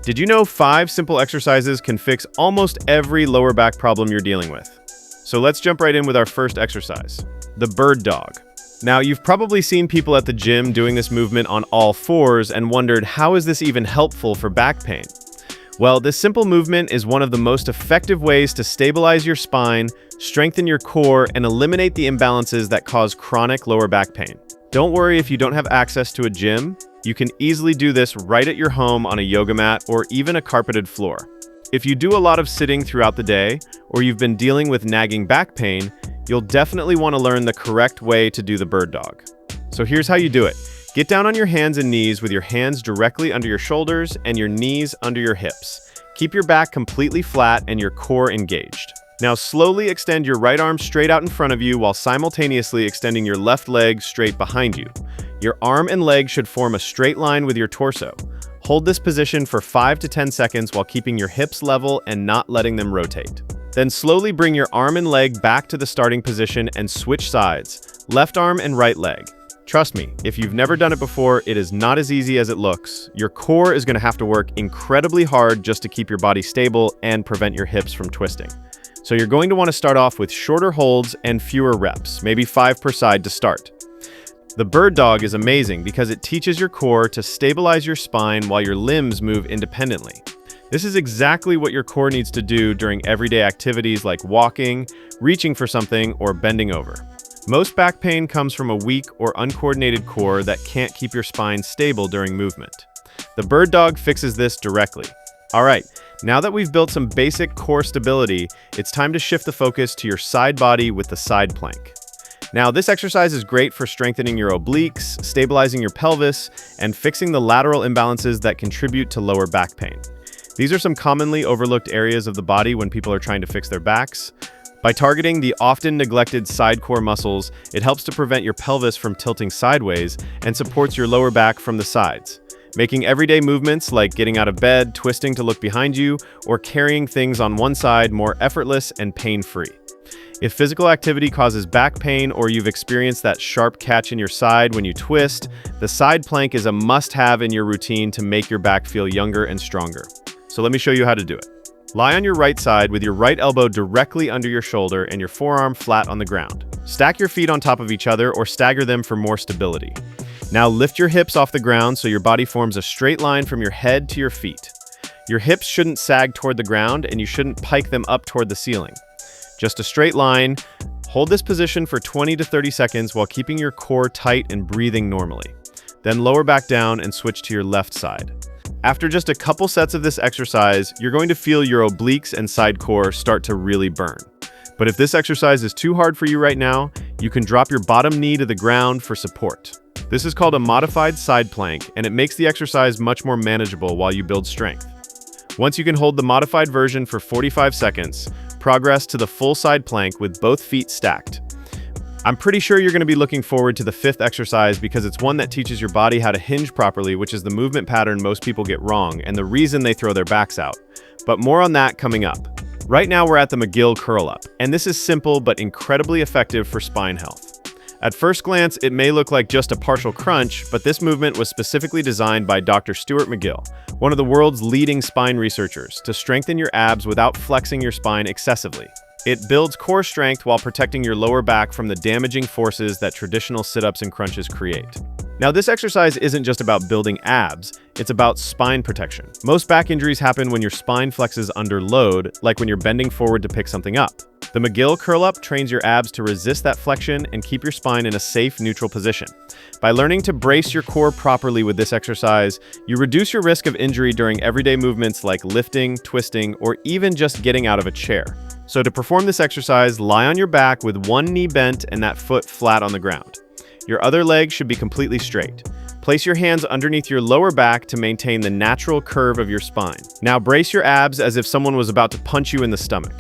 Did you know 5 simple exercises can fix almost every lower back problem you're dealing with? So let's jump right in with our first exercise, the bird dog. Now, you've probably seen people at the gym doing this movement on all fours and wondered, how is this even helpful for back pain? Well, this simple movement is one of the most effective ways to stabilize your spine, strengthen your core, and eliminate the imbalances that cause chronic lower back pain. Don't worry if you don't have access to a gym. You can easily do this right at your home on a yoga mat or even a carpeted floor. If you do a lot of sitting throughout the day, or you've been dealing with nagging back pain, you'll definitely want to learn the correct way to do the bird dog. So here's how you do it. Get down on your hands and knees with your hands directly under your shoulders and your knees under your hips. Keep your back completely flat and your core engaged. Now slowly extend your right arm straight out in front of you while simultaneously extending your left leg straight behind you. Your arm and leg should form a straight line with your torso. Hold this position for 5 to 10 seconds while keeping your hips level and not letting them rotate. Then slowly bring your arm and leg back to the starting position and switch sides, left arm and right leg. Trust me, if you've never done it before, it is not as easy as it looks. Your core is going to have to work incredibly hard just to keep your body stable and prevent your hips from twisting. So you're going to want to start off with shorter holds and fewer reps, maybe 5 per side to start. The bird dog is amazing because it teaches your core to stabilize your spine while your limbs move independently. This is exactly what your core needs to do during everyday activities like walking, reaching for something, or bending over. Most back pain comes from a weak or uncoordinated core that can't keep your spine stable during movement. The bird dog fixes this directly. All right, now that we've built some basic core stability, it's time to shift the focus to your side body with the side plank. Now, this exercise is great for strengthening your obliques, stabilizing your pelvis, and fixing the lateral imbalances that contribute to lower back pain. These are some commonly overlooked areas of the body when people are trying to fix their backs. By targeting the often neglected side core muscles, it helps to prevent your pelvis from tilting sideways and supports your lower back from the sides, making everyday movements like getting out of bed, twisting to look behind you, or carrying things on one side more effortless and pain-free. If physical activity causes back pain or you've experienced that sharp catch in your side when you twist, the side plank is a must-have in your routine to make your back feel younger and stronger. So let me show you how to do it. Lie on your right side with your right elbow directly under your shoulder and your forearm flat on the ground. Stack your feet on top of each other or stagger them for more stability. Now lift your hips off the ground so your body forms a straight line from your head to your feet. Your hips shouldn't sag toward the ground and you shouldn't pike them up toward the ceiling. Just a straight line. Hold this position for 20 to 30 seconds while keeping your core tight and breathing normally. Then lower back down and switch to your left side. After just a couple sets of this exercise, you're going to feel your obliques and side core start to really burn. But if this exercise is too hard for you right now, you can drop your bottom knee to the ground for support. This is called a modified side plank, and it makes the exercise much more manageable while you build strength. Once you can hold the modified version for 45 seconds, progress to the full side plank with both feet stacked. I'm pretty sure you're going to be looking forward to the 5th exercise because it's one that teaches your body how to hinge properly, which is the movement pattern most people get wrong and the reason they throw their backs out. But more on that coming up. Right now we're at the McGill curl up, and this is simple but incredibly effective for spine health. At first glance, it may look like just a partial crunch, but this movement was specifically designed by Dr. Stuart McGill, one of the world's leading spine researchers, to strengthen your abs without flexing your spine excessively. It builds core strength while protecting your lower back from the damaging forces that traditional sit-ups and crunches create. Now, this exercise isn't just about building abs, it's about spine protection. Most back injuries happen when your spine flexes under load, like when you're bending forward to pick something up. The McGill curl-up trains your abs to resist that flexion and keep your spine in a safe, neutral position. By learning to brace your core properly with this exercise, you reduce your risk of injury during everyday movements like lifting, twisting, or even just getting out of a chair. So to perform this exercise, lie on your back with one knee bent and that foot flat on the ground. Your other leg should be completely straight. Place your hands underneath your lower back to maintain the natural curve of your spine. Now brace your abs as if someone was about to punch you in the stomach.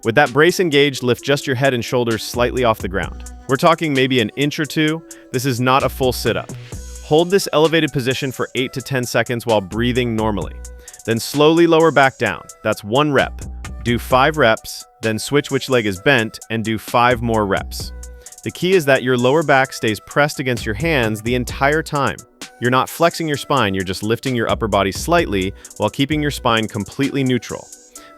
With that brace engaged, lift just your head and shoulders slightly off the ground. We're talking maybe an inch or two. This is not a full sit-up. Hold this elevated position for 8 to 10 seconds while breathing normally. Then slowly lower back down. That's 1 rep. Do 5 reps, then switch which leg is bent and do 5 more reps. The key is that your lower back stays pressed against your hands the entire time. You're not flexing your spine, you're just lifting your upper body slightly while keeping your spine completely neutral.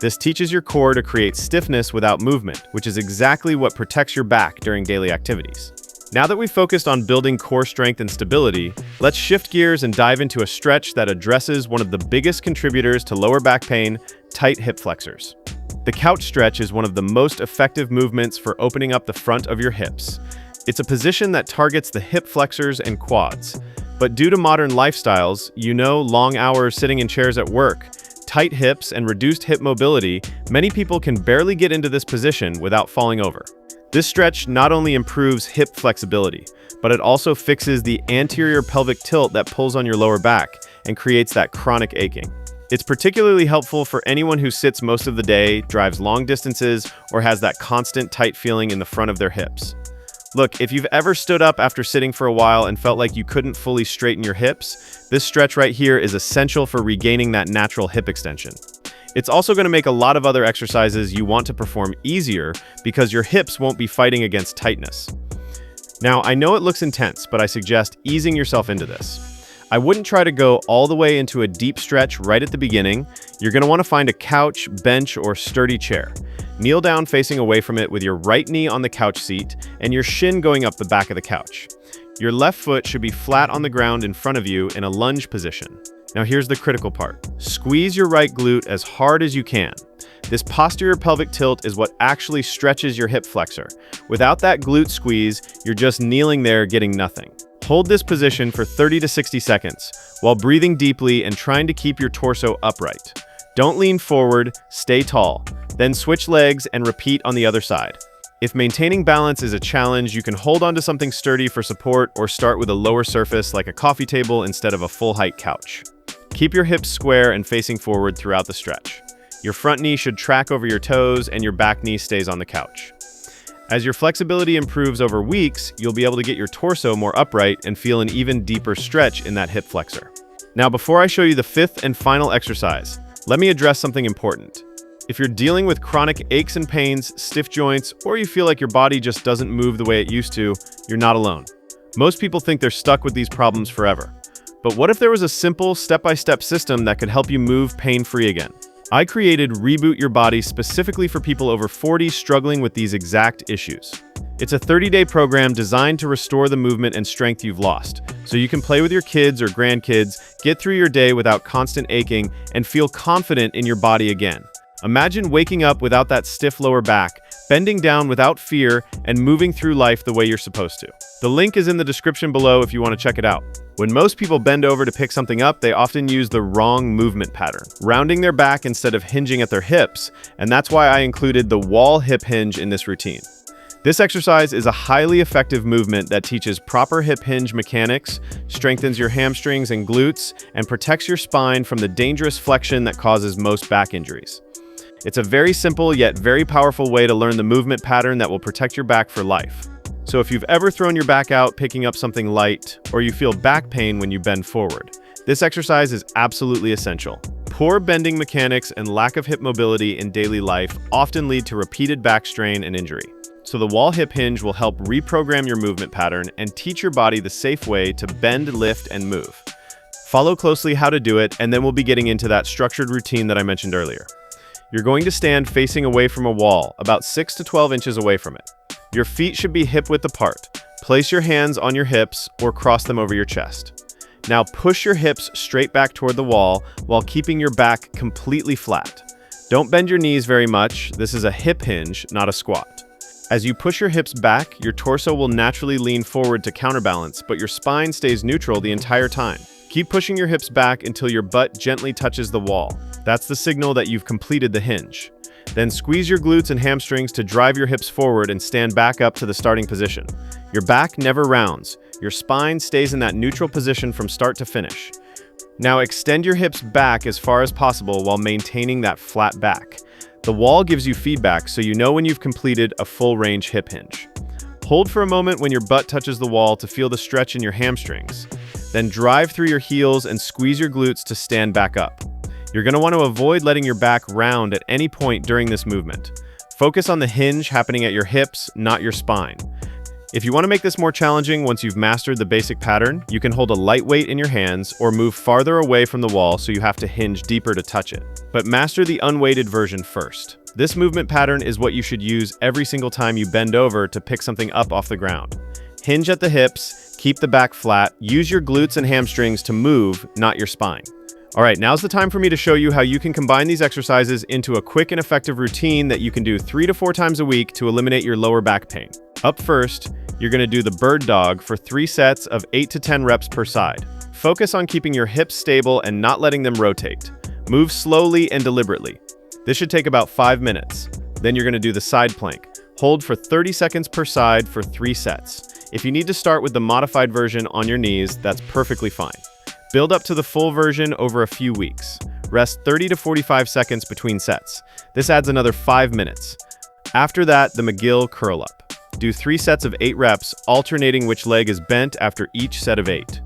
This teaches your core to create stiffness without movement, which is exactly what protects your back during daily activities. Now that we've focused on building core strength and stability, let's shift gears and dive into a stretch that addresses one of the biggest contributors to lower back pain, tight hip flexors. The couch stretch is one of the most effective movements for opening up the front of your hips. It's a position that targets the hip flexors and quads. But due to modern lifestyles, long hours sitting in chairs at work, tight hips, and reduced hip mobility, many people can barely get into this position without falling over. This stretch not only improves hip flexibility, but it also fixes the anterior pelvic tilt that pulls on your lower back and creates that chronic aching. It's particularly helpful for anyone who sits most of the day, drives long distances, or has that constant tight feeling in the front of their hips. Look, if you've ever stood up after sitting for a while and felt like you couldn't fully straighten your hips, this stretch right here is essential for regaining that natural hip extension. It's also going to make a lot of other exercises you want to perform easier because your hips won't be fighting against tightness. Now, I know it looks intense, but I suggest easing yourself into this. I wouldn't try to go all the way into a deep stretch right at the beginning. You're going to want to find a couch, bench, or sturdy chair. Kneel down facing away from it with your right knee on the couch seat and your shin going up the back of the couch. Your left foot should be flat on the ground in front of you in a lunge position. Now here's the critical part. Squeeze your right glute as hard as you can. This posterior pelvic tilt is what actually stretches your hip flexor. Without that glute squeeze, you're just kneeling there getting nothing. Hold this position for 30 to 60 seconds while breathing deeply and trying to keep your torso upright. Don't lean forward, stay tall. Then switch legs and repeat on the other side. If maintaining balance is a challenge, you can hold onto something sturdy for support or start with a lower surface like a coffee table instead of a full-height couch. Keep your hips square and facing forward throughout the stretch. Your front knee should track over your toes and your back knee stays on the couch. As your flexibility improves over weeks, you'll be able to get your torso more upright and feel an even deeper stretch in that hip flexor. Now, before I show you the fifth and final exercise, let me address something important. If you're dealing with chronic aches and pains, stiff joints, or you feel like your body just doesn't move the way it used to, you're not alone. Most people think they're stuck with these problems forever. But what if there was a simple step-by-step system that could help you move pain-free again? I created Reboot Your Body specifically for people over 40 struggling with these exact issues. It's a 30-day program designed to restore the movement and strength you've lost, so you can play with your kids or grandkids, get through your day without constant aching, and feel confident in your body again. Imagine waking up without that stiff lower back, bending down without fear, and moving through life the way you're supposed to. The link is in the description below if you want to check it out. When most people bend over to pick something up, they often use the wrong movement pattern, rounding their back instead of hinging at their hips, and that's why I included the wall hip hinge in this routine. This exercise is a highly effective movement that teaches proper hip hinge mechanics, strengthens your hamstrings and glutes, and protects your spine from the dangerous flexion that causes most back injuries. It's a very simple yet very powerful way to learn the movement pattern that will protect your back for life. So if you've ever thrown your back out picking up something light, or you feel back pain when you bend forward, this exercise is absolutely essential. Poor bending mechanics and lack of hip mobility in daily life often lead to repeated back strain and injury. So the wall hip hinge will help reprogram your movement pattern and teach your body the safe way to bend, lift, and move. Follow closely how to do it, and then we'll be getting into that structured routine that I mentioned earlier. You're going to stand facing away from a wall, about 6 to 12 inches away from it. Your feet should be hip-width apart. Place your hands on your hips or cross them over your chest. Now push your hips straight back toward the wall while keeping your back completely flat. Don't bend your knees very much. This is a hip hinge, not a squat. As you push your hips back, your torso will naturally lean forward to counterbalance, but your spine stays neutral the entire time. Keep pushing your hips back until your butt gently touches the wall. That's the signal that you've completed the hinge. Then squeeze your glutes and hamstrings to drive your hips forward and stand back up to the starting position. Your back never rounds. Your spine stays in that neutral position from start to finish. Now extend your hips back as far as possible while maintaining that flat back. The wall gives you feedback so you know when you've completed a full range hip hinge. Hold for a moment when your butt touches the wall to feel the stretch in your hamstrings. Then drive through your heels and squeeze your glutes to stand back up. You're going to want to avoid letting your back round at any point during this movement. Focus on the hinge happening at your hips, not your spine. If you want to make this more challenging once you've mastered the basic pattern, you can hold a light weight in your hands or move farther away from the wall so you have to hinge deeper to touch it. But master the unweighted version first. This movement pattern is what you should use every single time you bend over to pick something up off the ground. Hinge at the hips, keep the back flat, use your glutes and hamstrings to move, not your spine. All right, now's the time for me to show you how you can combine these exercises into a quick and effective routine that you can do 3 to 4 times a week to eliminate your lower back pain. Up first, you're going to do the bird dog for 3 sets of 8 to 10 reps per side. Focus on keeping your hips stable and not letting them rotate. Move slowly and deliberately. This should take about 5 minutes. Then you're going to do the side plank. Hold for 30 seconds per side for 3 sets. If you need to start with the modified version on your knees, that's perfectly fine. Build up to the full version over a few weeks. Rest 30 to 45 seconds between sets. This adds another 5 minutes. After that, the McGill curl up. Do 3 sets of 8 reps, alternating which leg is bent after each set of 8.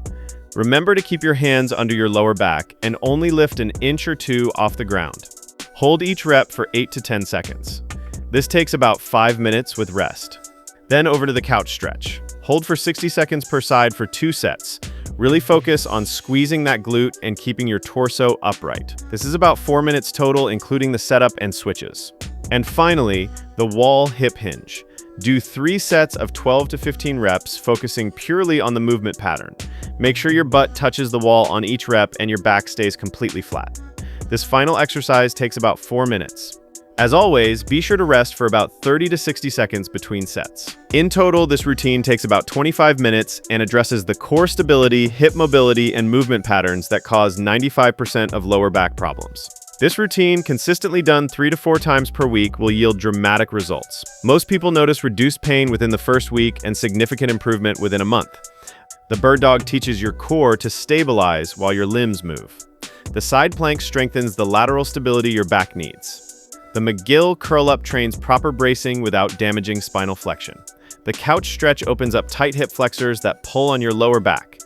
Remember to keep your hands under your lower back and only lift an inch or 2 off the ground. Hold each rep for 8 to 10 seconds. This takes about 5 minutes with rest. Then over to the couch stretch. Hold for 60 seconds per side for 2 sets. Really focus on squeezing that glute and keeping your torso upright. This is about 4 minutes total, including the setup and switches. And finally, the wall hip hinge. Do 3 sets of 12 to 15 reps, focusing purely on the movement pattern. Make sure your butt touches the wall on each rep and your back stays completely flat. This final exercise takes about 4 minutes. As always, be sure to rest for about 30 to 60 seconds between sets. In total, this routine takes about 25 minutes and addresses the core stability, hip mobility, and movement patterns that cause 95% of lower back problems. This routine, consistently done 3 to 4 times per week, will yield dramatic results. Most people notice reduced pain within the first week and significant improvement within a month. The bird dog teaches your core to stabilize while your limbs move. The side plank strengthens the lateral stability your back needs. The McGill curl-up trains proper bracing without damaging spinal flexion. The couch stretch opens up tight hip flexors that pull on your lower back.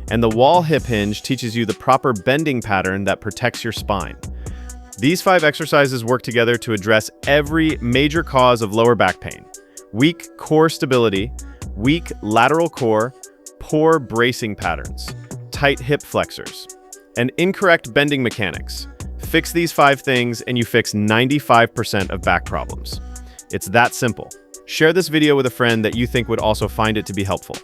And the wall hip hinge teaches you the proper bending pattern that protects your spine. These 5 exercises work together to address every major cause of lower back pain: weak core stability, weak lateral core, poor bracing patterns, tight hip flexors, and incorrect bending mechanics. Fix these 5 things and you fix 95% of back problems. It's that simple. Share this video with a friend that you think would also find it to be helpful.